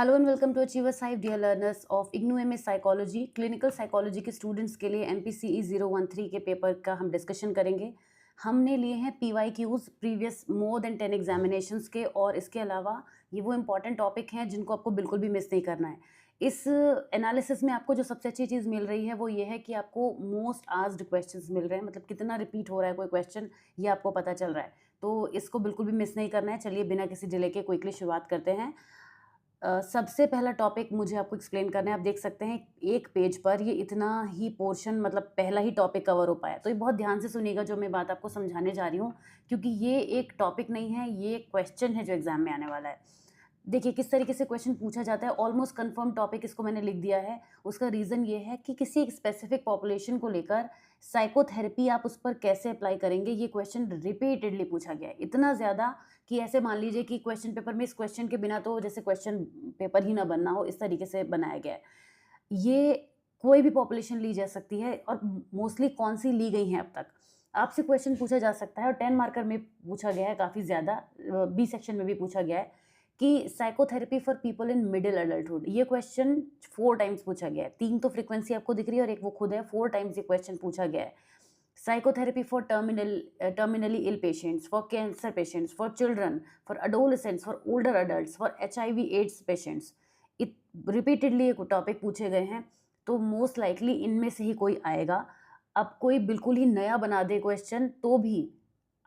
Hello and welcome to Achievers 5 dear learners of IGNOU MS psychology. Clinical psychology के students के लिए एमपीसीई 013 के paper का हम डिस्कशन करेंगे। हमने लिए हैं PYQs previous more than 10 examinations के, और इसके अलावा ये वो इंपॉर्टेंट टॉपिक हैं जिनको आपको बिल्कुल भी मिस नहीं करना है। इस एनालिसिस में आपको जो सबसे अच्छी चीज़ मिल रही है वो ये है कि आपको मोस्ट आस्क्ड क्वेश्चंस मिल रहे हैं, मतलब कितना रिपीट हो रहा है कोई क्वेश्चन ये आपको पता चल रहा है। तो इसको बिल्कुल भी मिस नहीं करना है। चलिए बिना किसी डिले के क्विकली शुरुआत करते हैं। सबसे पहला टॉपिक मुझे आपको एक्सप्लेन करना है। आप देख सकते हैं एक पेज पर ये इतना ही पोर्शन, मतलब पहला ही टॉपिक कवर हो पाया। तो ये बहुत ध्यान से सुनिएगा जो मैं बात आपको समझाने जा रही हूँ, क्योंकि ये एक टॉपिक नहीं है, ये एक क्वेश्चन है जो एग्जाम में आने वाला है। देखिए किस तरीके से क्वेश्चन पूछा जाता है। ऑलमोस्ट कंफर्म टॉपिक इसको मैंने लिख दिया है। उसका रीज़न ये है कि किसी एक स्पेसिफिक पॉपुलेशन को लेकर साइकोथेरेपी आप उस पर कैसे अप्लाई करेंगे, ये क्वेश्चन रिपीटेडली पूछा गया है। इतना ज़्यादा कि ऐसे मान लीजिए कि क्वेश्चन पेपर में इस क्वेश्चन के बिना तो जैसे क्वेश्चन पेपर ही ना बनना हो, इस तरीके से बनाया गया है। ये कोई भी पॉपुलेशन ली जा सकती है, और मोस्टली कौन सी ली गई हैं अब तक। आपसे क्वेश्चन पूछा जा सकता है और 10 मार्कर में पूछा गया है काफ़ी ज़्यादा। बी सेक्शन में भी पूछा गया है कि psychotherapy for people in middle adulthood. ये क्वेश्चन 4 टाइम्स पूछा गया है। 3 तो फ्रीक्वेंसी आपको दिख रही है और एक वो खुद है। 4 टाइम्स ये क्वेश्चन पूछा गया है। Psychotherapy for terminally ill patients, for cancer patients, for children, for adolescents, for older adults, for HIV AIDS patients. Repeatedly ये टॉपिक पूछे गए हैं, तो मोस्ट लाइकली इनमें से ही कोई आएगा। अब कोई बिल्कुल ही नया बना दे क्वेश्चन तो भी,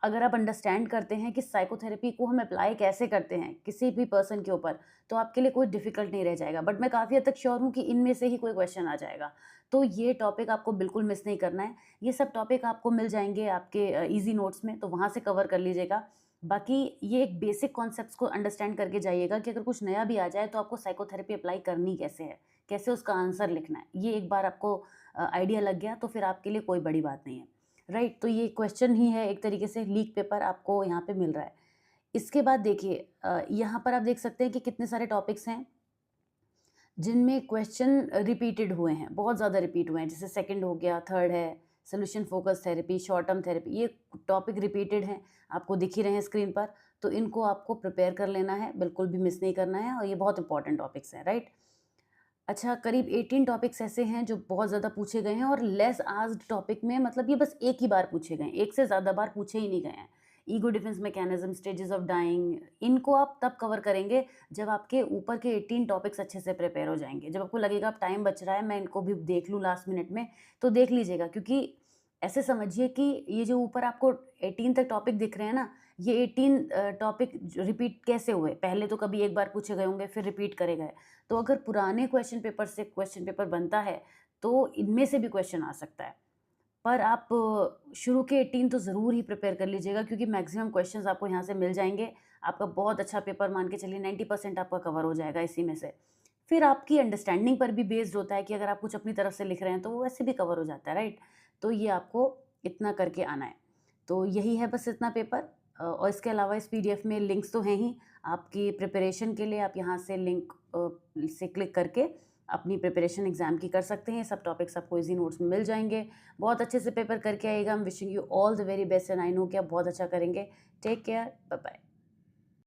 अगर आप अंडरस्टैंड करते हैं कि साइकोथेरेपी को हम अप्लाई कैसे करते हैं किसी भी पर्सन के ऊपर, तो आपके लिए कोई डिफ़िकल्ट नहीं रह जाएगा। बट मैं काफ़ी हद तक श्योर हूँ कि इनमें से ही कोई क्वेश्चन आ जाएगा। तो ये टॉपिक आपको बिल्कुल मिस नहीं करना है। ये सब टॉपिक आपको मिल जाएँगे आपके ईज़ी नोट्स में, तो वहाँ से कवर कर लीजिएगा। बाकी ये एक बेसिक कॉन्सेप्ट्स को अंडरस्टैंड करके जाइएगा कि अगर कुछ नया भी आ जाए तो आपको साइकोथेरेपी अप्लाई करनी कैसे है, कैसे उसका आंसर लिखना है। ये एक बार आपको आइडिया लग गया तो फिर आपके लिए कोई बड़ी बात नहीं है। राइट, तो ये क्वेश्चन ही है, एक तरीके से लीक पेपर आपको यहाँ पे मिल रहा है। इसके बाद देखिए यहाँ पर आप देख सकते हैं कि कितने सारे टॉपिक्स हैं जिनमें क्वेश्चन रिपीटेड हुए हैं, बहुत ज़्यादा रिपीट हुए हैं। जैसे सेकंड हो गया, थर्ड है, solution focus therapy, short term therapy. ये टॉपिक रिपीटेड हैं, आपको दिख ही रहे हैं स्क्रीन पर। तो इनको आपको प्रिपेयर कर लेना है, बिल्कुल भी मिस नहीं करना है, और ये बहुत इंपॉर्टेंट टॉपिक्स हैं। राइट, अच्छा, करीब 18 टॉपिक्स ऐसे हैं जो बहुत ज़्यादा पूछे गए हैं, और लेस आस्क्ड टॉपिक में मतलब ये बस एक ही बार पूछे गए हैं, एक से ज़्यादा बार पूछे ही नहीं गए हैं। Ego defence mechanism, stages of dying, इनको आप तब कवर करेंगे जब आपके ऊपर के 18 टॉपिक्स अच्छे से प्रिपेयर हो जाएंगे। जब आपको लगेगा अब टाइम बच रहा है, मैं इनको भी देख लूँ लास्ट मिनट में, तो देख लीजिएगा। क्योंकि ऐसे समझिए कि ये जो ऊपर आपको 18 तक टॉपिक दिख रहे हैं ना, ये 18 टॉपिक रिपीट कैसे हुए, पहले तो कभी एक बार पूछे गए होंगे फिर रिपीट करे गए। तो अगर पुराने क्वेश्चन पेपर से क्वेश्चन पेपर बनता है तो इनमें से भी क्वेश्चन आ सकता है। पर आप शुरू के 18 तो ज़रूर ही प्रिपेयर कर लीजिएगा, क्योंकि मैक्सिमम क्वेश्चंस आपको यहाँ से मिल जाएंगे। आपका बहुत अच्छा पेपर, मान के चलिए 90% आपका कवर हो जाएगा इसी में से। फिर आपकी अंडरस्टैंडिंग पर भी बेस्ड होता है कि अगर आप कुछ अपनी तरफ से लिख रहे हैं तो वो वैसे भी कवर हो जाता है। राइट, तो ये आपको इतना करके आना है। तो यही है बस इतना पेपर। और इसके अलावा इस पीडीएफ में लिंक्स तो हैं ही आपकी प्रिपरेशन के लिए। आप यहाँ से लिंक से क्लिक करके अपनी प्रिपरेशन एग्जाम की कर सकते हैं। सब टॉपिक्स आपको इजी नोट्स में मिल जाएंगे। बहुत अच्छे से पेपर करके आइएगा। I am wishing you all the very best, and I know कि आप बहुत अच्छा करेंगे। Take care, bye bye.